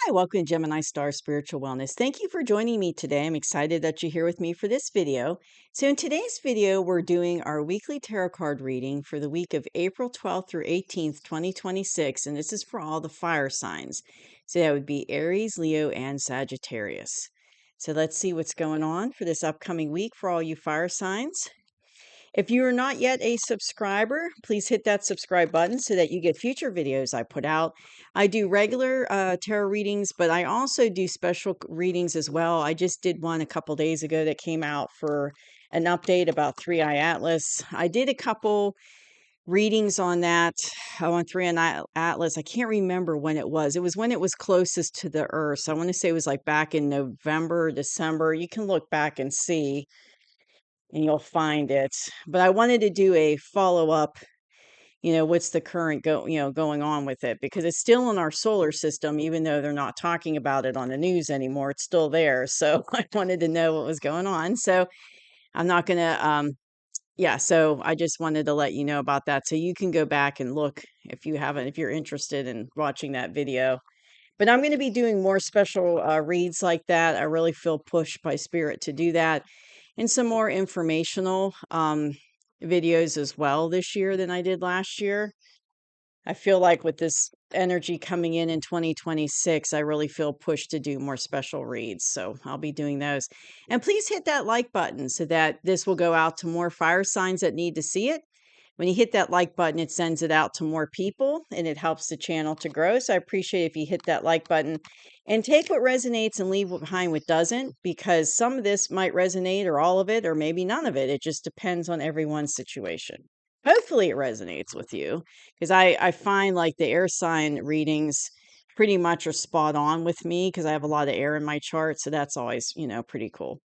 Hi, welcome to Gemini Star Spiritual Wellness. Thank you for joining me today. I'm excited that you're here with me for this video. So in today's video, we're doing our weekly tarot card reading for the week of April 12th through 18th, 2026. And this is for all the fire signs. So that would be Aries, Leo, and Sagittarius. So let's see what's going on for this upcoming week for all you fire signs. If you are not yet a subscriber, please hit that subscribe button so that you get future videos I put out. I do regular tarot readings, but I also do special readings as well. I just did one a couple days ago that came out for an update about Three Eye Atlas. I did a couple readings on that on Three Eye Atlas. I can't remember when it was. It was when it was closest to the Earth. So I want to say it was like back in November, December. You can look back and see and you'll find it. But I wanted to do a follow-up, what's the current going on with it, because it's still in our solar system, even though they're not talking about it on the news anymore. It's still there. So I wanted to know what was going on. So I'm not gonna so I just wanted to let you know about that. So you can go back and look if you're interested in watching that video. But I'm going to be doing more special reads like that. I really feel pushed by spirit to do that, and some more informational videos as well this year than I did last year. I feel like with this energy coming in 2026, I really feel pushed to do more special reads. So I'll be doing those. And please hit that like button so that this will go out to more fire signs that need to see it. When you hit that like button, it sends it out to more people and it helps the channel to grow. So I appreciate if you hit that like button and take what resonates and leave behind what doesn't, because some of this might resonate, or all of it, or maybe none of it. It just depends on everyone's situation. Hopefully it resonates with you, because I find like the air sign readings pretty much are spot on with me because I have a lot of air in my chart. So that's always, pretty cool.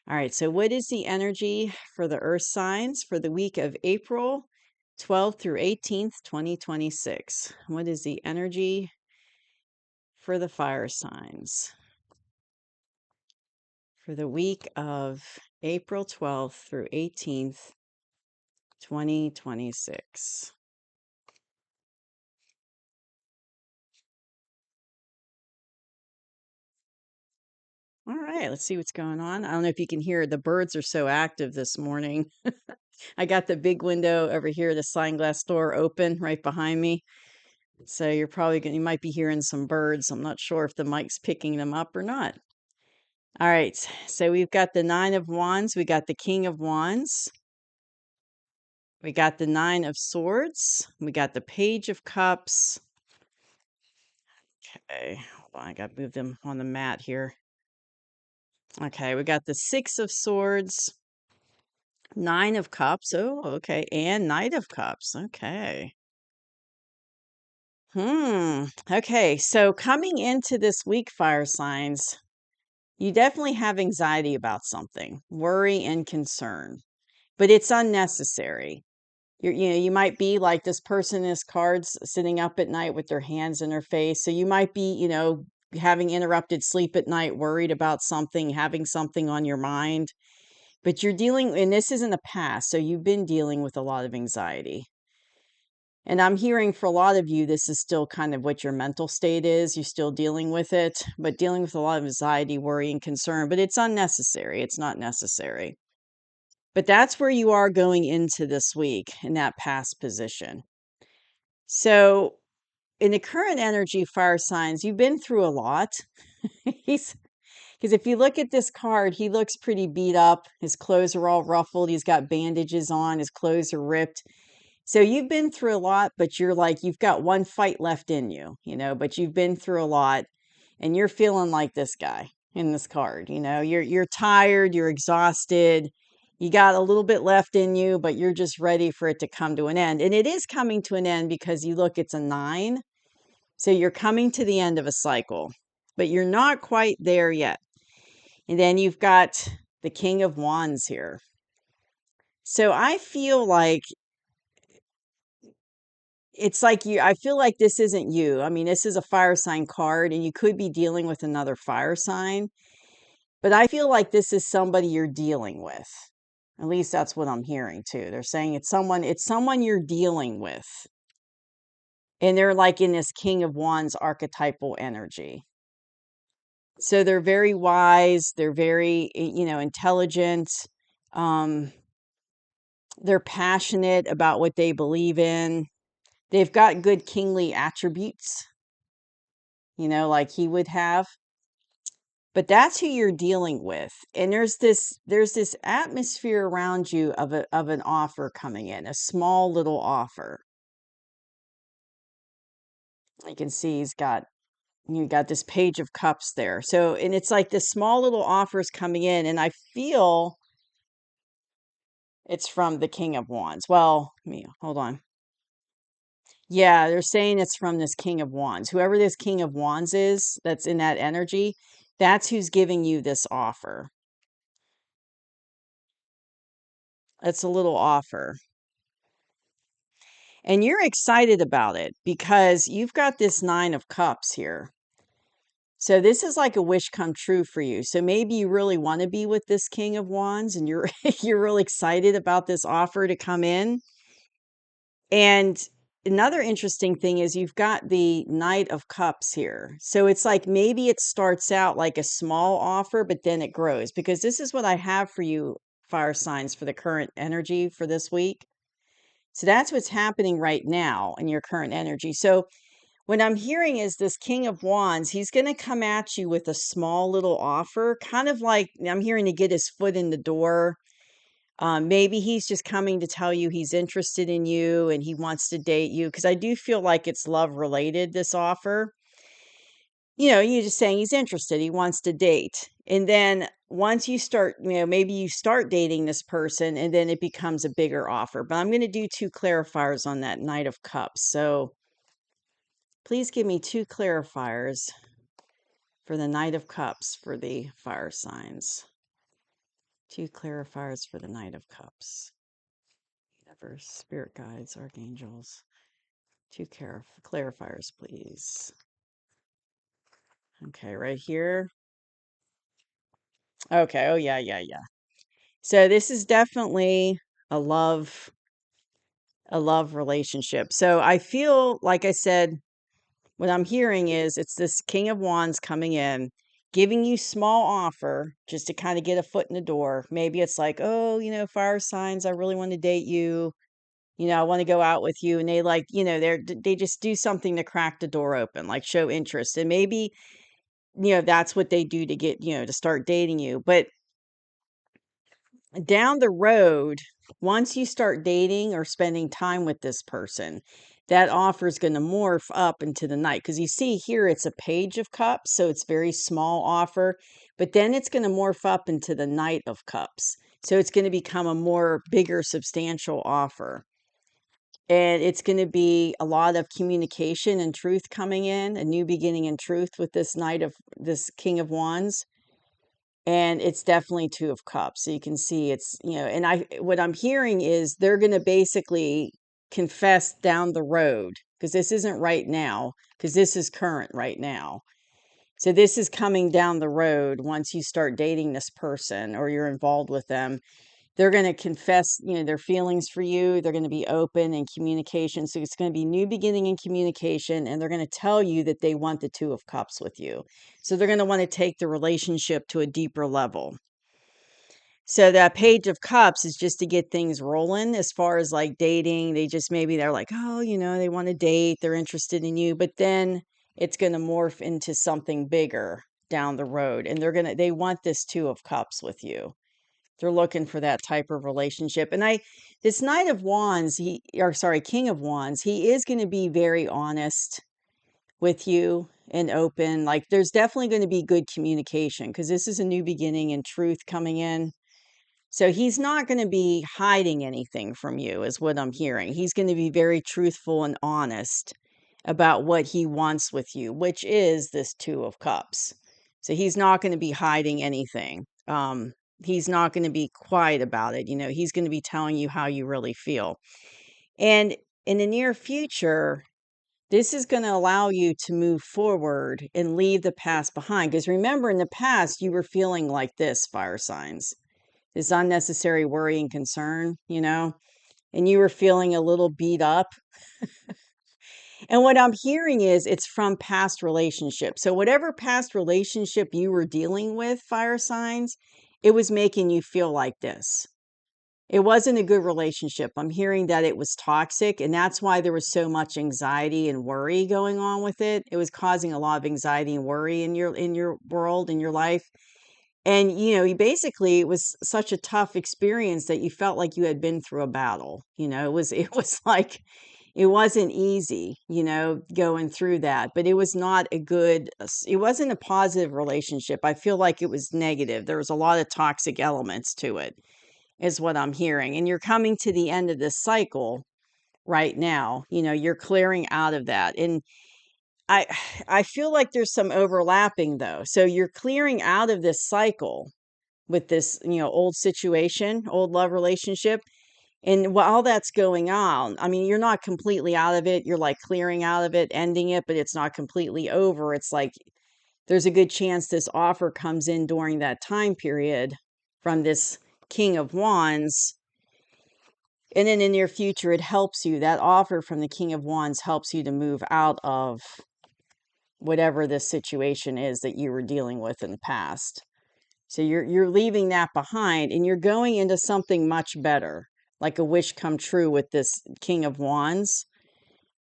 All right, so what is the energy for the earth signs for the week of April 12th through 18th, 2026? What is the energy for the fire signs for the week of April 12th through 18th, 2026? All right, let's see what's going on. I don't know if you can hear, the birds are so active this morning. I got the big window over here, the sliding glass door open right behind me. So you might be hearing some birds. I'm not sure if the mic's picking them up or not. All right, so we've got the Nine of Wands, we got the King of Wands, we got the Nine of Swords, we got the Page of Cups. Okay, hold on, I got to move them on the mat here. Okay, we got the Six of Swords, Nine of Cups. Oh, okay, and Knight of Cups. Okay. Okay, so coming into this week, fire signs, you definitely have anxiety about something, worry and concern, but it's unnecessary. You might be like this person is cards sitting up at night with their hands in their face. So you might be, having interrupted sleep at night, worried about something, having something on your mind, but you're dealing, and this is in the past. So you've been dealing with a lot of anxiety. And I'm hearing for a lot of you, this is still kind of what your mental state is. You're still dealing with it, but dealing with a lot of anxiety, worry, and concern, but it's unnecessary. It's not necessary. But that's where you are going into this week, in that past position. So in the current energy, fire signs, you've been through a lot. Because if you look at this card, he looks pretty beat up. His clothes are all ruffled. He's got bandages on. His clothes are ripped. So you've been through a lot, but you've got one fight left in you, but you've been through a lot and you're feeling like this guy in this card. You're tired, you're exhausted. You got a little bit left in you, but you're just ready for it to come to an end. And it is coming to an end because you look, it's a 9. So you're coming to the end of a cycle, but you're not quite there yet. And then you've got the King of Wands here. So I feel like I feel like this isn't you. I mean, this is a fire sign card and you could be dealing with another fire sign, but I feel like this is somebody you're dealing with. At least that's what I'm hearing too. They're saying it's someone you're dealing with. And they're like in this King of Wands archetypal energy. So they're very wise. They're very, intelligent. Um, they're passionate about what they believe in. They've got good kingly attributes, like he would have. But that's who you're dealing with. And there's this atmosphere around you of an offer coming in, a small little offer. You can see you got this page of cups there. So, and it's like this small little offers coming in, and I feel it's from the King of Wands. Well, hold on. Yeah, they're saying it's from this King of Wands. Whoever this King of Wands is, that's in that energy, that's who's giving you this offer. It's a little offer. And you're excited about it because you've got this 9 of cups here. So this is like a wish come true for you. So maybe you really want to be with this King of Wands and you're you're really excited about this offer to come in. And another interesting thing is you've got the Knight of Cups here. So it's like maybe it starts out like a small offer, but then it grows, because this is what I have for you, fire signs, for the current energy for this week. So that's what's happening right now in your current energy. So what I'm hearing is this King of Wands, he's going to come at you with a small little offer, kind of like I'm hearing to get his foot in the door. Maybe he's just coming to tell you he's interested in you and he wants to date you, because I do feel like it's love related, this offer. You're just saying he's interested, he wants to date. And then once you start, maybe you start dating this person and then it becomes a bigger offer. But I'm going to do 2 clarifiers on that Knight of Cups. So please give me 2 clarifiers for the Knight of Cups for the fire signs. 2 clarifiers for the Knight of Cups. Universe, spirit guides, archangels. 2 clarifiers, please. Okay, right here. Okay, oh yeah, yeah, yeah. So this is definitely a love relationship. So I feel, like I said, what I'm hearing is it's this King of Wands coming in, giving you small offer just to kind of get a foot in the door. Maybe it's like, oh, fire signs, I really want to date you. I want to go out with you. And they like, they just do something to crack the door open, like show interest. And maybe, that's what they do to get, to start dating you. But down the road, once you start dating or spending time with this person, that offer is going to morph up into the Knight. Because you see here, it's a Page of Cups, so it's very small offer. But then it's going to morph up into the Knight of Cups. So it's going to become a more bigger, substantial offer. And it's going to be a lot of communication and truth coming in, a new beginning in truth with this King of Wands. And it's definitely 2 of Cups. So you can see it's, and what I'm hearing is they're going to basically confess down the road, because this isn't right now, because this is current right now. So this is coming down the road. Once you start dating this person or you're involved with them, they're going to confess, their feelings for you. They're going to be open in communication. So it's going to be new beginning in communication, and they're going to tell you that they want the 2 of Cups with you. So they're going to want to take the relationship to a deeper level. So that Page of Cups is just to get things rolling as far as like dating. They're like, oh, they want to date, they're interested in you, but then it's going to morph into something bigger down the road. And they want this 2 of Cups with you. They're looking for that type of relationship. And this Knight of Wands, King of Wands, he is going to be very honest with you and open. Like there's definitely going to be good communication, because this is a new beginning and truth coming in. So he's not going to be hiding anything from you, is what I'm hearing. He's going to be very truthful and honest about what he wants with you, which is this 2 of Cups. So he's not going to be hiding anything. He's not going to be quiet about it. He's going to be telling you how you really feel. And in the near future, this is going to allow you to move forward and leave the past behind. Because remember, in the past, you were feeling like this, fire signs, this unnecessary worry and concern, and you were feeling a little beat up. And what I'm hearing is it's from past relationships. So whatever past relationship you were dealing with, fire signs, it was making you feel like this. It wasn't a good relationship. I'm hearing that it was toxic, and that's why there was so much anxiety and worry going on with it. It was causing a lot of anxiety and worry in your world, in your life. And you basically, it was such a tough experience that you felt like you had been through a battle. It was like it wasn't easy, going through that, but it was not it wasn't a positive relationship. I feel like it was negative. There was a lot of toxic elements to it, is what I'm hearing. And you're coming to the end of this cycle right now. You're clearing out of that. And I I feel like there's some overlapping though. So you're clearing out of this cycle with this, old situation, old love relationship. And while that's going on, I mean, you're not completely out of it. You're like clearing out of it, ending it, but it's not completely over. It's like there's a good chance this offer comes in during that time period from this King of Wands. And in the near future, it helps you. That offer from the King of Wands helps you to move out of whatever this situation is that you were dealing with in the past. So you're leaving that behind and you're going into something much better, like a wish come true with this King of Wands,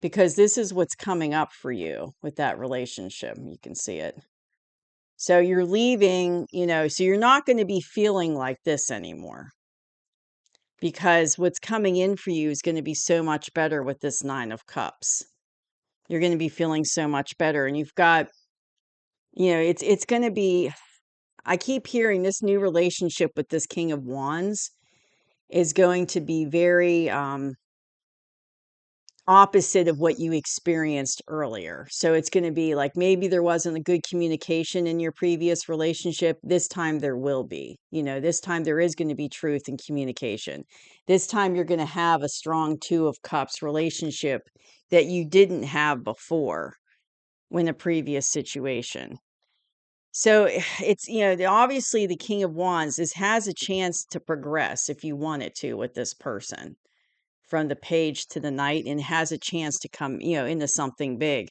because this is what's coming up for you with that relationship. You can see it. So you're leaving, so you're not going to be feeling like this anymore, because what's coming in for you is going to be so much better with this Nine of Cups. You're going to be feeling so much better. And you've got, it's going to be, I keep hearing this new relationship with this King of Wands is going to be very opposite of what you experienced earlier. So it's going to be like maybe there wasn't a good communication in your previous relationship. This time there will be. This time there is going to be truth and communication. This time you're going to have a strong Two of Cups relationship that you didn't have before in a previous situation. So it's, obviously the King of Wands has a chance to progress if you want it to with this person from the Page to the Knight, and has a chance to come, into something big.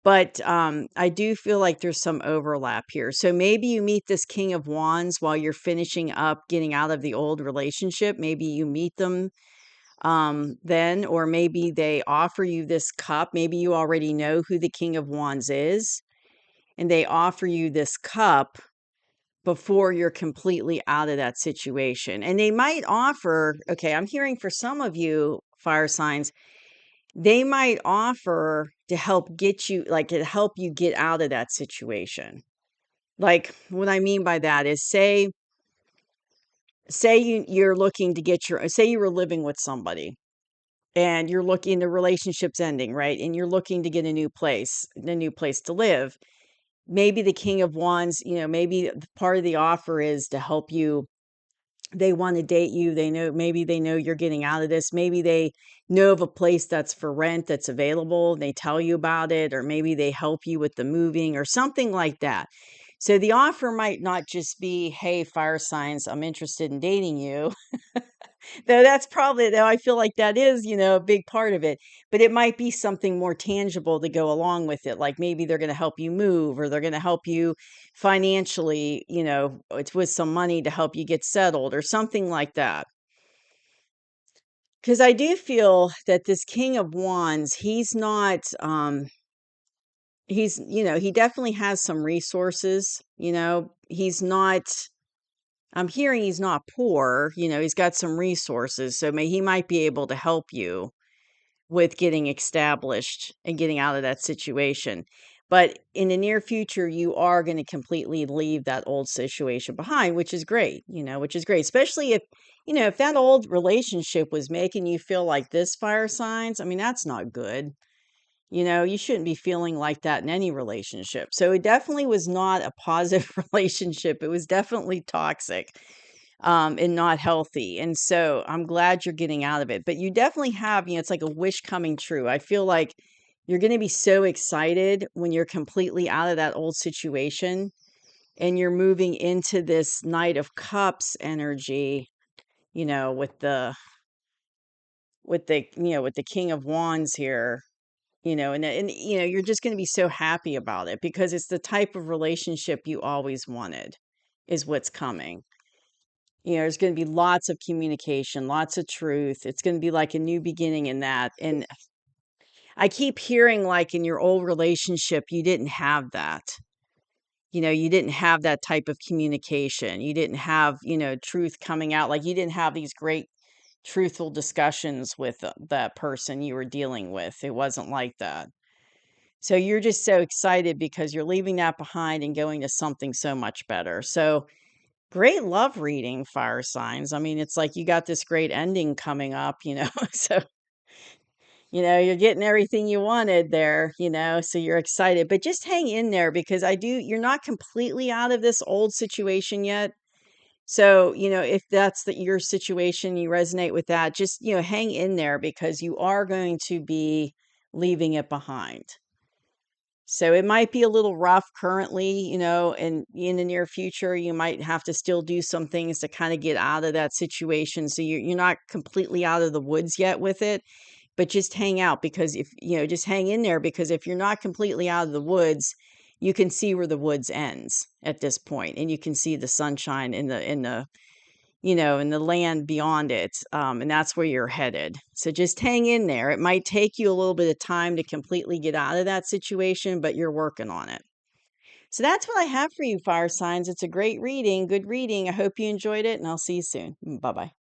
But I do feel like there's some overlap here. So maybe you meet this King of Wands while you're finishing up getting out of the old relationship. Maybe you meet them then, or maybe they offer you this cup. Maybe you already know who the King of Wands is, and they offer you this cup before you're completely out of that situation. And they might offer, okay, I'm hearing for some of you fire signs, they might offer to help get you, like to help you get out of that situation. Like what I mean by that is say you're looking to get say you were living with somebody and you're looking, the relationship's ending, right? And you're looking to get a new place to live. Maybe the King of Wands, maybe part of the offer is to help you. They want to date you. Maybe they know you're getting out of this. Maybe they know of a place that's for rent that's available. And they tell you about it, or maybe they help you with the moving or something like that. So the offer might not just be, hey, fire signs, I'm interested in dating you. Though I feel like that is, a big part of it, but it might be something more tangible to go along with it. Like maybe they're going to help you move, or they're going to help you financially, it's with some money to help you get settled or something like that. Because I do feel that this King of Wands, he's not, he definitely has some resources, he's not, I'm hearing he's not poor, he's got some resources. So he might be able to help you with getting established and getting out of that situation. But in the near future, you are going to completely leave that old situation behind, which is great, which is great, especially if that old relationship was making you feel like this, fire signs. I mean, that's not good. You shouldn't be feeling like that in any relationship. So it definitely was not a positive relationship. It was definitely toxic, and not healthy. And so I'm glad you're getting out of it. But you definitely have, it's like a wish coming true. I feel like you're going to be so excited when you're completely out of that old situation and you're moving into this Knight of Cups energy, with the with the King of Wands here. and you're just going to be so happy about it because it's the type of relationship you always wanted is what's coming. There's going to be lots of communication, lots of truth. It's going to be like a new beginning in that. And I keep hearing like in your old relationship, you didn't have that. You didn't have that type of communication. You didn't have, truth coming out. Like you didn't have these great truthful discussions with that person you were dealing with. It wasn't like that. So you're just so excited because you're leaving that behind and going to something so much better. So great love reading, fire signs. I mean, it's like you got this great ending coming up. So, you're getting everything you wanted there, so you're excited. But just hang in there because you're not completely out of this old situation yet. So, if that's your situation, you resonate with that, just, hang in there because you are going to be leaving it behind. So it might be a little rough currently, and in the near future, you might have to still do some things to kind of get out of that situation. So you're not completely out of the woods yet with it, but just hang out because just hang in there because if you're not completely out of the woods, you can see where the woods ends at this point, and you can see the sunshine in the land beyond it. And that's where you're headed. So just hang in there. It might take you a little bit of time to completely get out of that situation, but you're working on it. So that's what I have for you, fire signs. It's a great reading, good reading. I hope you enjoyed it, and I'll see you soon. Bye bye.